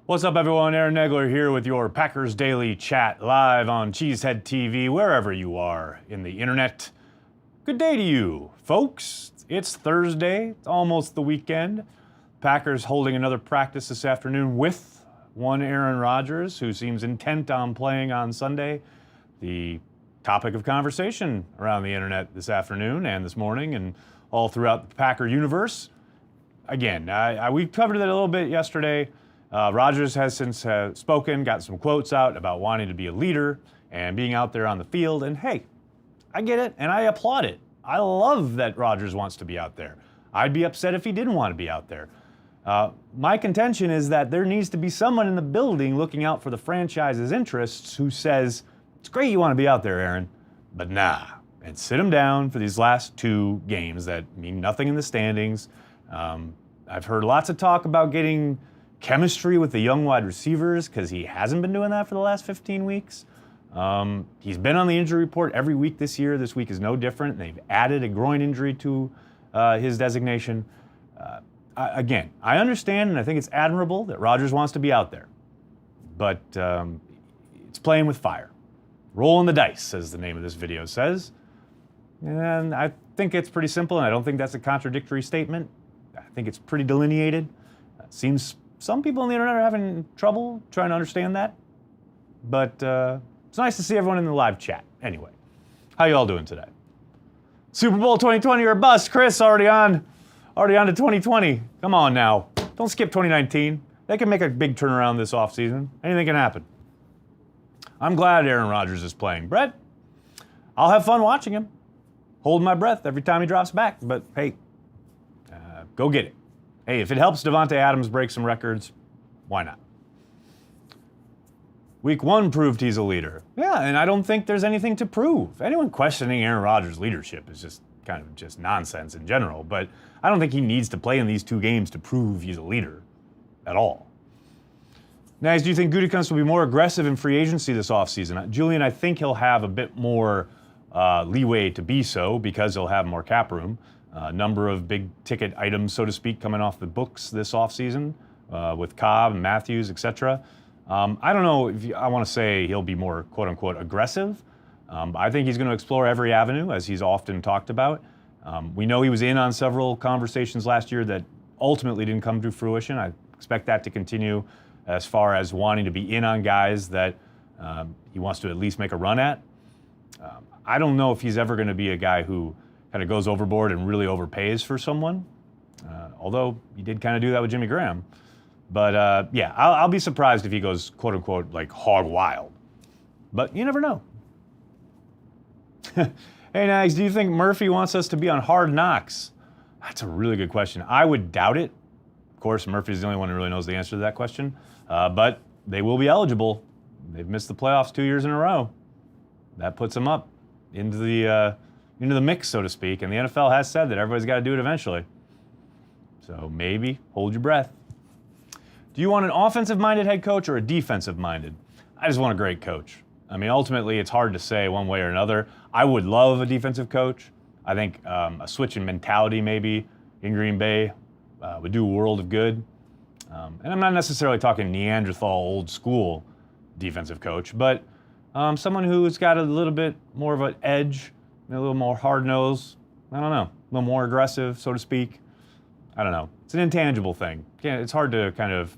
What's up, everyone? Aaron Negler here with your Packers Daily Chat live on Cheesehead TV, wherever you are in the internet. Good day to you, folks. It's Thursday. It's almost the weekend. Packers holding another practice this afternoon with one Aaron Rodgers, who seems intent on playing on Sunday. The topic of conversation around the internet this afternoon and this morning and all throughout the Packer universe. Again, we covered it a little bit yesterday. Rodgers has since spoken, got some quotes out about wanting to be a leader and being out there on the field. And hey, I get it and I applaud it. I love that Rodgers wants to be out there. I'd be upset if he didn't want to be out there. My contention is that there needs to be someone in the building looking out for the franchise's interests who says, it's great you want to be out there, Aaron, but nah. And sit him down for these last two games that mean nothing in the standings. I've heard lots of talk about getting chemistry with the young wide receivers because he hasn't been doing that for the last 15 weeks. He's been on the injury report every week this year. This week is no different. They've added a groin injury to his designation. Again, I understand and I think it's admirable that Rodgers wants to be out there. But it's playing with fire. Rolling the dice, as the name of this video says. And I think it's pretty simple, and I don't think that's a contradictory statement. I think it's pretty delineated. It seems some people on the internet are having trouble trying to understand that. But it's nice to see everyone in the live chat. Anyway, how you all doing today? Super Bowl 2020 or bust. Chris, already on to 2020. Come on now. Don't skip 2019. They can make a big turnaround this offseason. Anything can happen. I'm glad Aaron Rodgers is playing. Brett, I'll have fun watching him. Holding my breath every time he drops back. But hey, go get it. Hey, if it helps Davante Adams break some records, why not? Week 1 proved he's a leader. Yeah, and I don't think there's anything to prove. Anyone questioning Aaron Rodgers' leadership is just kind of just nonsense in general. But I don't think he needs to play in these 2 games to prove he's a leader at all. Nice, do you think Gutekunst will be more aggressive in free agency this offseason? Julian, I think he'll have a bit more leeway to be so because he'll have more cap room. A number of big ticket items, so to speak, coming off the books this offseason with Cobb and Matthews, etc. I don't know if I want to say he'll be more quote-unquote aggressive. I think he's going to explore every avenue, as he's often talked about. We know he was in on several conversations last year that ultimately didn't come to fruition. I expect that to continue as far as wanting to be in on guys that he wants to at least make a run at. I don't know if he's ever going to be a guy who kind of goes overboard and really overpays for someone, although he did kind of do that with Jimmy Graham. But yeah, I'll be surprised if he goes quote-unquote like hog wild. But you never know. Hey, Nags, do you think Murphy wants us to be on Hard Knocks? That's a really good question. I would doubt it. Of course, Murphy's the only one who really knows the answer to that question. But they will be eligible. They've missed the playoffs 2 years in a row. That puts them up into the mix, so to speak. And the NFL has said that everybody's got to do it eventually. So maybe hold your breath. Do you want an offensive-minded head coach or a defensive-minded? I just want a great coach. I mean, ultimately, it's hard to say one way or another. I would love a defensive coach. I think a switch in mentality maybe in Green Bay would do a world of good. And I'm not necessarily talking Neanderthal old school defensive coach, but someone who's got a little bit more of an edge, a little more hard-nosed, I don't know, a little more aggressive, so to speak. I don't know. It's an intangible thing. It's hard to kind of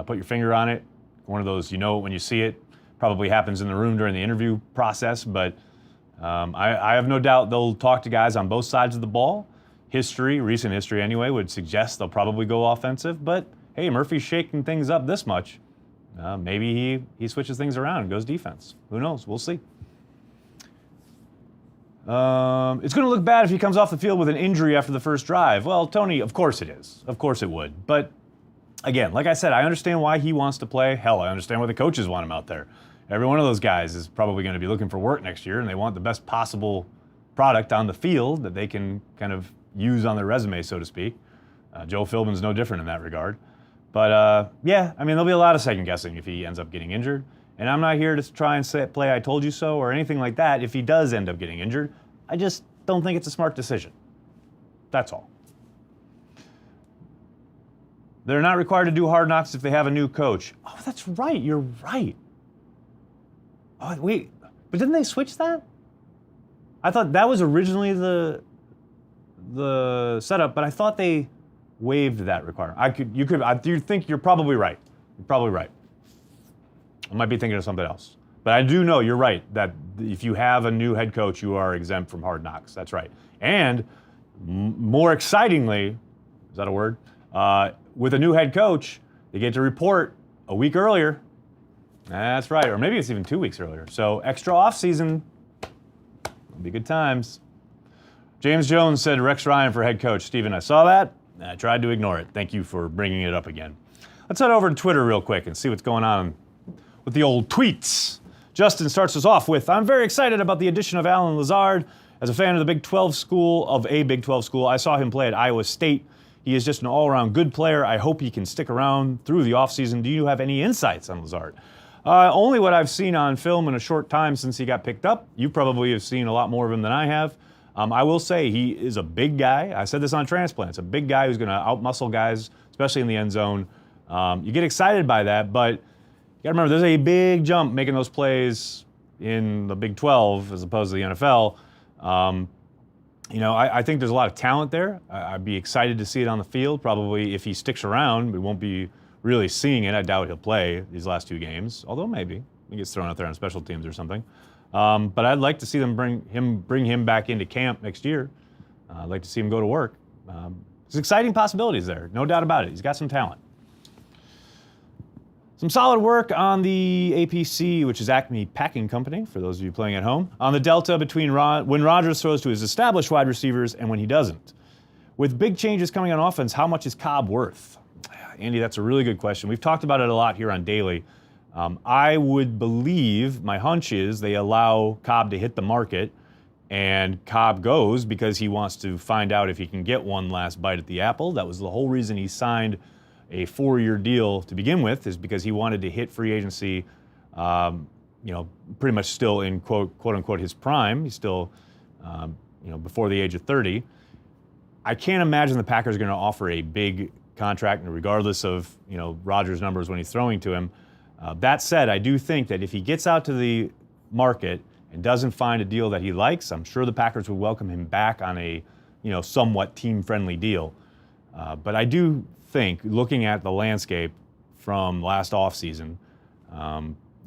put your finger on it. One of those, you know it when you see it. Probably happens in the room during the interview process, but I have no doubt they'll talk to guys on both sides of the ball. Recent history anyway, would suggest they'll probably go offensive, but hey, Murphy's shaking things up this much. Maybe he switches things around and goes defense. Who knows? We'll see. It's going to look bad if he comes off the field with an injury after the first drive. Well, Tony, of course it is. Of course it would. But again, like I said, I understand why he wants to play. Hell, I understand why the coaches want him out there. Every one of those guys is probably going to be looking for work next year, and they want the best possible product on the field that they can kind of use on their resume, so to speak. Joe Philbins no different in that regard. But yeah, I mean, there'll be a lot of second guessing if he ends up getting injured. And I'm not here to try and play I told you so or anything like that if he does end up getting injured. I just don't think it's a smart decision. That's all. They're not required to do Hard Knocks if they have a new coach. Oh, that's right. You're right. Oh, wait. But didn't they switch that? I thought that was originally the setup, but I thought they waived that requirement. You think you're probably right. You're probably right. I might be thinking of something else. But I do know you're right that if you have a new head coach, you are exempt from Hard Knocks. That's right. And more excitingly, is that a word? With a new head coach, they get to report a week earlier. That's right. Or maybe it's even 2 weeks earlier. So extra offseason. It'll be good times. James Jones said Rex Ryan for head coach. Steven, I saw that, and I tried to ignore it. Thank you for bringing it up again. Let's head over to Twitter real quick and see what's going on with the old tweets. Justin starts us off with, I'm very excited about the addition of Alan Lazard. As a fan of a Big 12 school, I saw him play at Iowa State. He is just an all-around good player. I hope he can stick around through the offseason. Do you have any insights on Lazard? Only what I've seen on film in a short time since he got picked up. You probably have seen a lot more of him than I have. I will say he is a big guy. I said this on Transplants. A big guy who's going to outmuscle guys, especially in the end zone. You get excited by that, but you got to remember there's a big jump making those plays in the Big 12 as opposed to the NFL. I think there's a lot of talent there. I'd be excited to see it on the field. Probably if he sticks around, we won't be really seeing it. I doubt he'll play these last 2 games, although maybe he gets thrown out there on special teams or something. But I'd like to see them bring him back into camp next year. I'd like to see him go to work. There's exciting possibilities there, no doubt about it. He's got some talent. Some solid work on the APC, which is Acme Packing Company, for those of you playing at home, on the delta between when Rodgers throws to his established wide receivers and when he doesn't. With big changes coming on offense, how much is Cobb worth? Andy, that's a really good question. We've talked about it a lot here on Daily. I would believe, my hunch is, they allow Cobb to hit the market, and Cobb goes because he wants to find out if he can get one last bite at the apple. That was the whole reason he signed a 4-year deal to begin with, is because he wanted to hit free agency, pretty much still in quote unquote his prime. He's still, before the age of 30. I can't imagine the Packers are going to offer a big contract, regardless of Rodgers' numbers when he's throwing to him. That said, I do think that if he gets out to the market and doesn't find a deal that he likes, I'm sure the Packers would welcome him back on a somewhat team-friendly deal. But I do think, looking at the landscape from last offseason,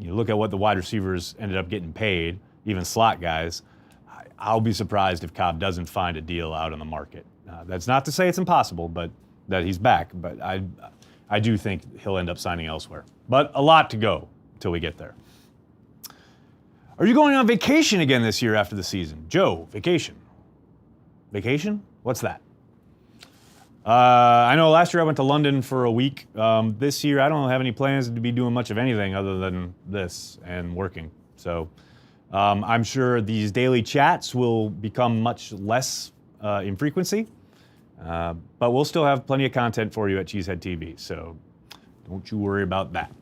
you look at what the wide receivers ended up getting paid, even slot guys, I'll be surprised if Cobb doesn't find a deal out on the market. That's not to say it's impossible, but that he's back. But I do think he'll end up signing elsewhere. But a lot to go till we get there. Are you going on vacation again this year after the season? Joe, vacation. Vacation? What's that? I know last year I went to London for a week. This year I don't have any plans to be doing much of anything other than this and working. So I'm sure these daily chats will become much less in frequency, but we'll still have plenty of content for you at Cheesehead TV, so don't you worry about that.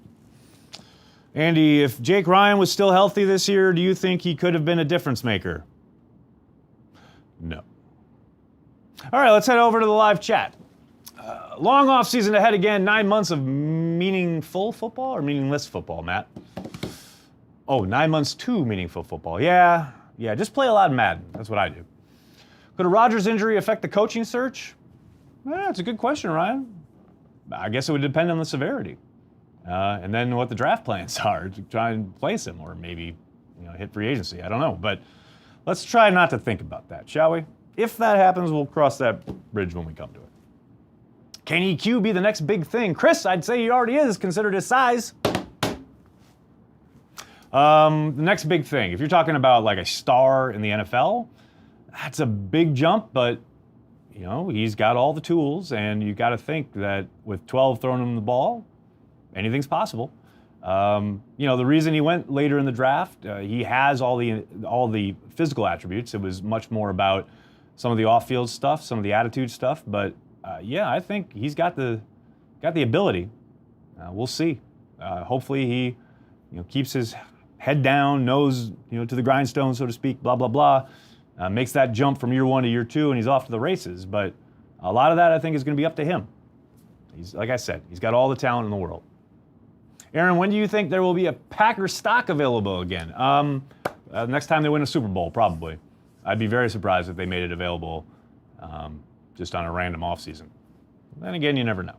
Andy, if Jake Ryan was still healthy this year, do you think he could have been a difference maker? No. All right, let's head over to the live chat. Long off season ahead again, 9 months of meaningful football or meaningless football, Matt? Oh, 9 months to meaningful football. Yeah, just play a lot of Madden. That's what I do. Could a Rodgers injury affect the coaching search? That's a good question, Ryan. I guess it would depend on the severity. And then what the draft plans are to try and place him, or maybe hit free agency. I don't know. But let's try not to think about that, shall we? If that happens, we'll cross that bridge when we come to it. Can EQ be the next big thing? Chris, I'd say he already is, considered his size. The next big thing, if you're talking about like a star in the NFL, that's a big jump, but he's got all the tools, and you got to think that with 12 throwing him the ball, anything's possible. The reason he went later in the draft, he has all the physical attributes. It was much more about some of the off-field stuff, some of the attitude stuff, but I think he's got the ability. We'll see. Hopefully he keeps his head down, nose to the grindstone, so to speak, blah, blah, blah. Makes that jump from year 1 to year 2, and he's off to the races. But a lot of that, I think, is going to be up to him. He's, like I said, he's got all the talent in the world. Aaron, when do you think there will be a Packers stock available again? Next time they win a Super Bowl, probably. I'd be very surprised if they made it available just on a random offseason. Then again, you never know.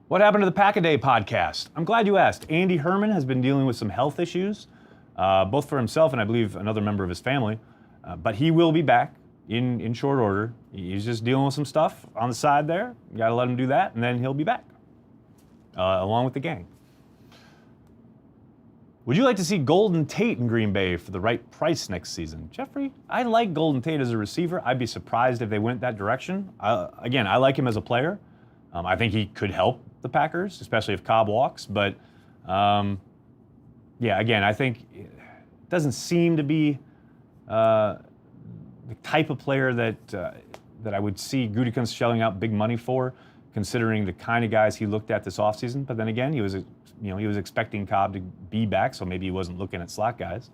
What happened to the Pack-A-Day podcast? I'm glad you asked. Andy Herman has been dealing with some health issues, both for himself and I believe another member of his family. But he will be back in short order. He's just dealing with some stuff on the side there. You got to let him do that, and then he'll be back, along with the gang. Would you like to see Golden Tate in Green Bay for the right price next season? Jeffrey, I like Golden Tate as a receiver. I'd be surprised if they went that direction. Again, I like him as a player. I think he could help the Packers, especially if Cobb walks. But, yeah, again, I think it doesn't seem to be the type of player that I would see Gutekunst shelling out big money for, considering the kind of guys he looked at this offseason. But then again, he was expecting Cobb to be back, so maybe he wasn't looking at slot guys.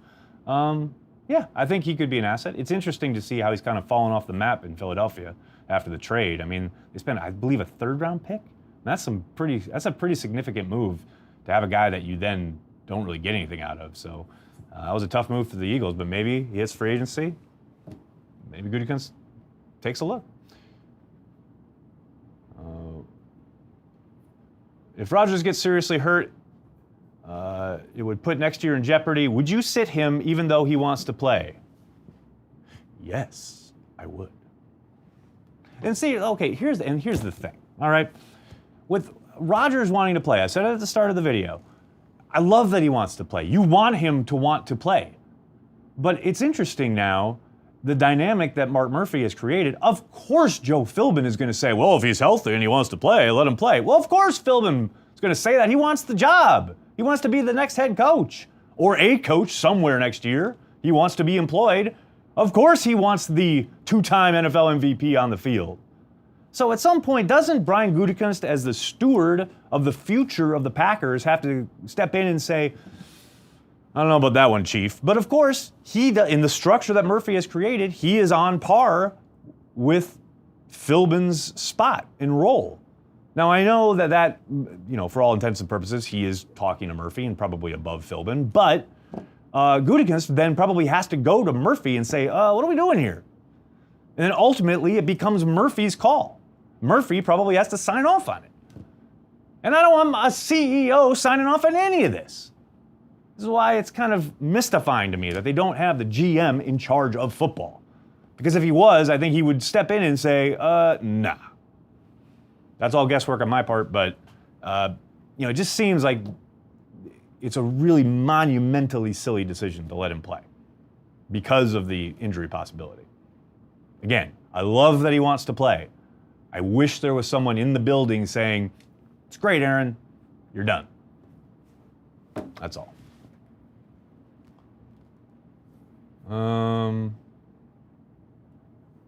Yeah, I think he could be an asset. It's interesting to see how he's kind of fallen off the map in Philadelphia after the trade. I mean, they spent, I believe, a third-round pick. That's a pretty significant move to have a guy that you then don't really get anything out of. So that was a tough move for the Eagles, but maybe he hits free agency. Maybe Gutekunst takes a look. If Rodgers gets seriously hurt, it would put next year in jeopardy. Would you sit him even though he wants to play? Yes, I would. And see, okay, here's the thing, all right? With Rodgers wanting to play, I said it at the start of the video, I love that he wants to play. You want him to want to play. But it's interesting now, the dynamic that Mark Murphy has created. Of course Joe Philbin is going to say, well, if he's healthy and he wants to play, let him play. Well, of course Philbin is going to say that. He wants the job. He wants to be the next head coach or a coach somewhere next year. He wants to be employed. Of course he wants the two-time NFL MVP on the field. So at some point, doesn't Brian Gutekunst, as the steward of the future of the Packers, have to step in and say, I don't know about that one, Chief. But of course, in the structure that Murphy has created, he is on par with Philbin's spot and role. Now, I know that, for all intents and purposes, he is talking to Murphy and probably above Philbin, but Gutekunst then probably has to go to Murphy and say, what are we doing here? And then ultimately, it becomes Murphy's call. Murphy probably has to sign off on it. And I don't want a CEO signing off on any of this. This is why it's kind of mystifying to me that they don't have the GM in charge of football. Because if he was, I think he would step in and say, nah. That's all guesswork on my part, but it just seems like it's a really monumentally silly decision to let him play because of the injury possibility. Again, I love that he wants to play. I wish there was someone in the building saying, it's great, Aaron, you're done. That's all.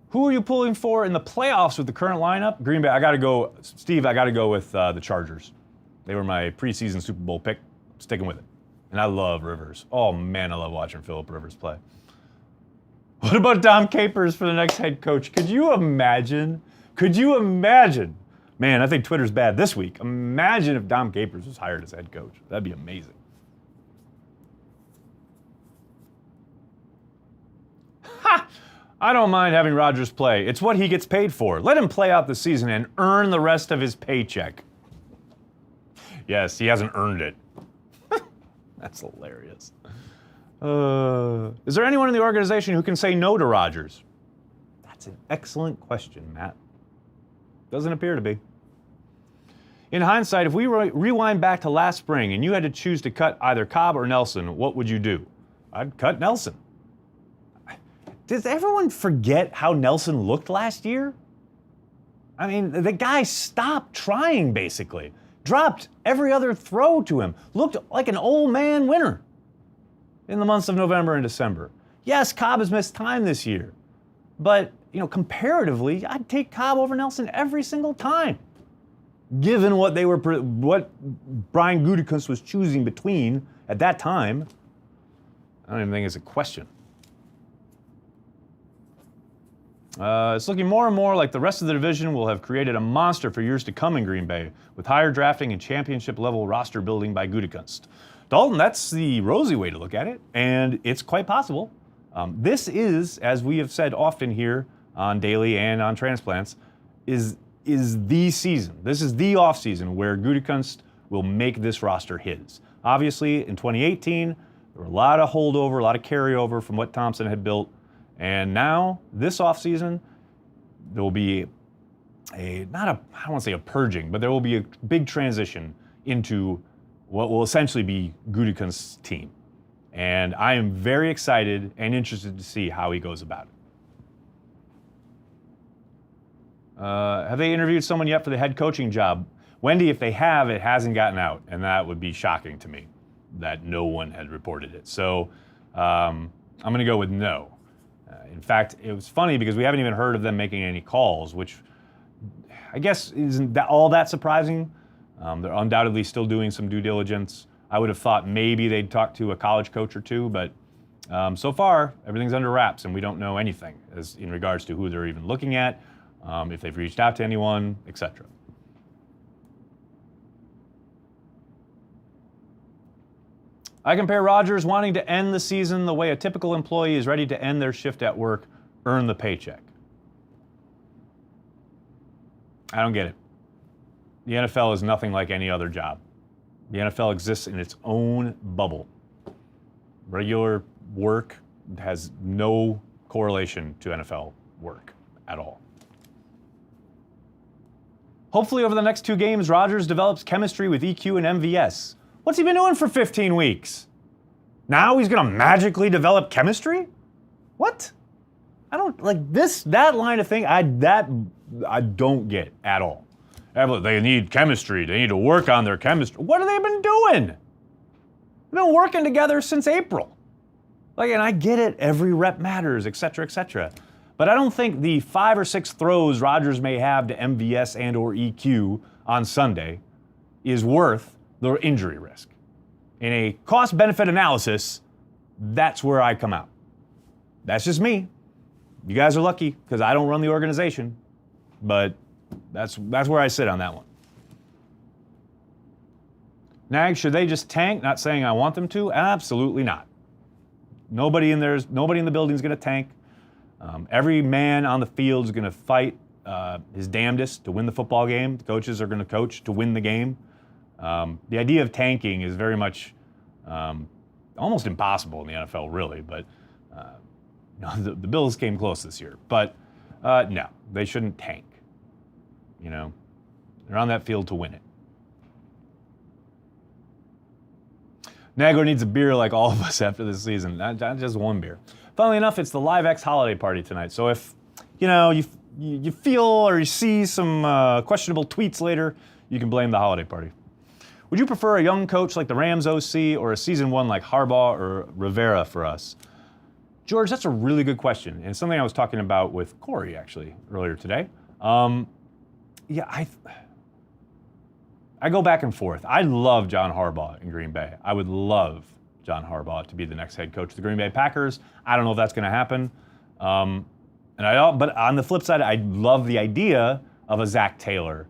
Who are you pulling for in the playoffs with the current lineup? Green Bay, I got to go with the Chargers. They were my preseason Super Bowl pick. I'm sticking with it. And I love Rivers. Oh, man, I love watching Phillip Rivers play. What about Dom Capers for the next head coach? Could you imagine? Man, I think Twitter's bad this week. Imagine if Dom Capers was hired as head coach. That'd be amazing. Ha! I don't mind having Rodgers play. It's what he gets paid for. Let him play out the season and earn the rest of his paycheck. Yes, he hasn't earned it. That's hilarious. Is there anyone in the organization who can say no to Rodgers? That's an excellent question, Matt. Doesn't appear to be. In hindsight, if we rewind back to last spring and you had to choose to cut either Cobb or Nelson, what would you do? I'd cut Nelson. Does everyone forget how Nelson looked last year? I mean, the guy stopped trying, basically. Dropped every other throw to him. Looked like an old man winner in the months of November and December. Yes, Cobb has missed time this year. But, comparatively, I'd take Cobb over Nelson every single time. Given what Brian Gutekunst was choosing between at that time, I don't even think it's a question. It's looking more and more like the rest of the division will have created a monster for years to come in Green Bay, with higher drafting and championship-level roster building by Gutekunst. Dalton, that's the rosy way to look at it, and it's quite possible. This is, as we have said often here on Daily and on Transplants, is the season. This is the offseason where Gutekunst will make this roster his. Obviously, in 2018, there were a lot of holdover, a lot of carryover from what Thompson had built. And now, this offseason, there will be I don't want to say a purging, but there will be a big transition into what will essentially be Gutekunst's team. And I am very excited and interested to see how he goes about it. Have they interviewed someone yet for the head coaching job? Wendy, if they have, it hasn't gotten out, and that would be shocking to me that no one had reported it. So I'm going to go with no. In fact, it was funny because we haven't even heard of them making any calls, which I guess isn't that all that surprising. They're undoubtedly still doing some due diligence. I would have thought maybe they'd talk to a college coach or two, but so far, everything's under wraps, and we don't know anything as in regards to who they're even looking at, if they've reached out to anyone, etc. I compare Rodgers wanting to end the season the way a typical employee is ready to end their shift at work, earn the paycheck. I don't get it. The NFL is nothing like any other job. The NFL exists in its own bubble. Regular work has no correlation to NFL work at all. Hopefully over the next 2 games, Rodgers develops chemistry with EQ and MVS. What's he been doing for 15 weeks? Now he's going to magically develop chemistry? What? I don't, like that line of thing, I don't get at all. They need chemistry. They need to work on their chemistry. What have they been doing? They've been working together since April. And I get it, every rep matters, et cetera, et cetera. But I don't think the 5 or 6 throws Rodgers may have to MVS and or EQ on Sunday is worth the injury risk. In a cost-benefit analysis, that's where I come out. That's just me. You guys are lucky because I don't run the organization, but that's where I sit on that one. Nag, should they just tank? Not saying I want them to. Absolutely not. Nobody in the building is going to tank. Every man on the field is going to fight his damnedest to win the football game. The coaches are going to coach to win the game. The idea of tanking is very much almost impossible in the NFL, really. But the Bills came close this year. But no, they shouldn't tank. They're on that field to win it. Nagler needs a beer like all of us after this season, not just one beer. Funnily enough, it's the Live X holiday party tonight. So if you feel or you see some questionable tweets later, you can blame the holiday party. Would you prefer a young coach like the Rams OC or a seasoned one like Harbaugh or Rivera for us? George, that's a really good question, and it's something I was talking about with Corey actually earlier today. I go back and forth. I love John Harbaugh in Green Bay. I would love John Harbaugh to be the next head coach of the Green Bay Packers. I don't know if that's going to happen. But on the flip side, I love the idea of a Zach Taylor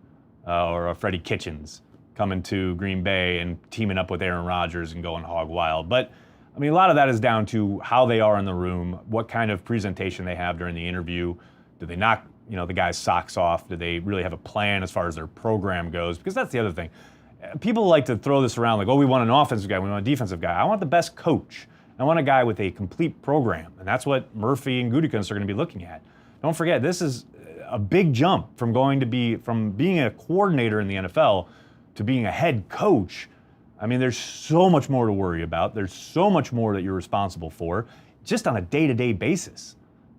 or a Freddie Kitchens coming to Green Bay and teaming up with Aaron Rodgers and going hog wild. But I mean, a lot of that is down to how they are in the room, what kind of presentation they have during the interview. Do they knock the guy's socks off? Do they really have a plan as far as their program goes? Because that's the other thing. People like to throw this around like, oh, we want an offensive guy, we want a defensive guy. I want the best coach. I want a guy with a complete program. And that's what Murphy and Gutekunst are going to be looking at. Don't forget, this is a big jump from being a coordinator in the NFL to being a head coach. I mean, there's so much more to worry about. There's so much more that you're responsible for just on a day-to-day basis.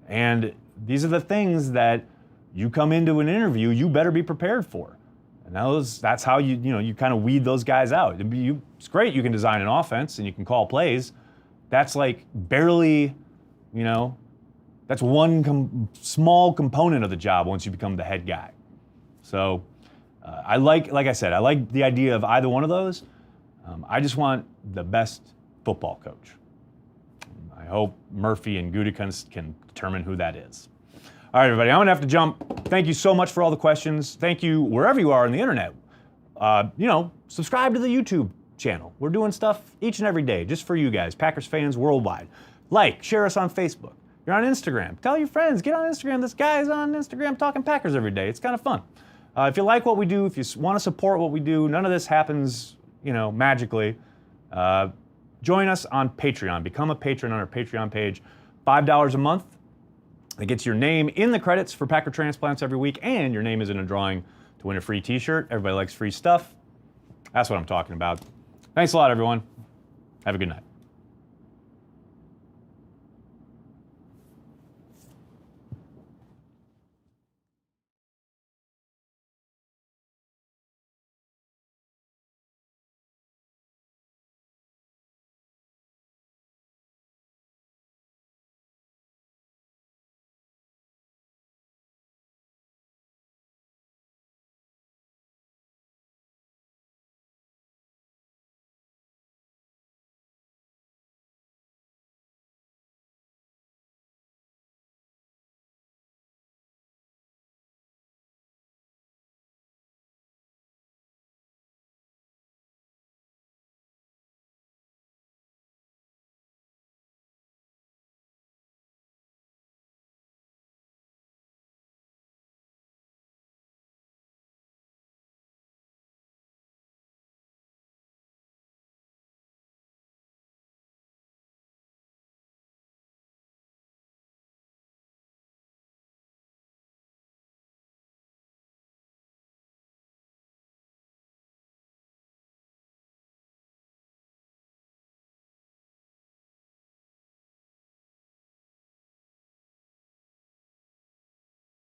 And these are the things that you come into an interview, you better be prepared for. And that's how you kind of weed those guys out. It's great you can design an offense and you can call plays. That's like barely, that's one small component of the job once you become the head guy. So like I said, I like the idea of either one of those. I just want the best football coach. I hope Murphy and Gutekunst can determine who that is. All right, everybody, I'm gonna have to jump. Thank you so much for all the questions. Thank you wherever you are on the internet. Subscribe to the YouTube channel. We're doing stuff each and every day just for you guys, Packers fans worldwide. Like, share us on Facebook. You're on Instagram. Tell your friends, get on Instagram. This guy's on Instagram talking Packers every day. It's kind of fun. If you like what we do, if you want to support what we do, none of this happens, magically. Join us on Patreon. Become a patron on our Patreon page. $5 a month. It gets your name in the credits for Packer Transplants every week, and your name is in a drawing to win a free t-shirt. Everybody likes free stuff. That's what I'm talking about. Thanks a lot, everyone. Have a good night.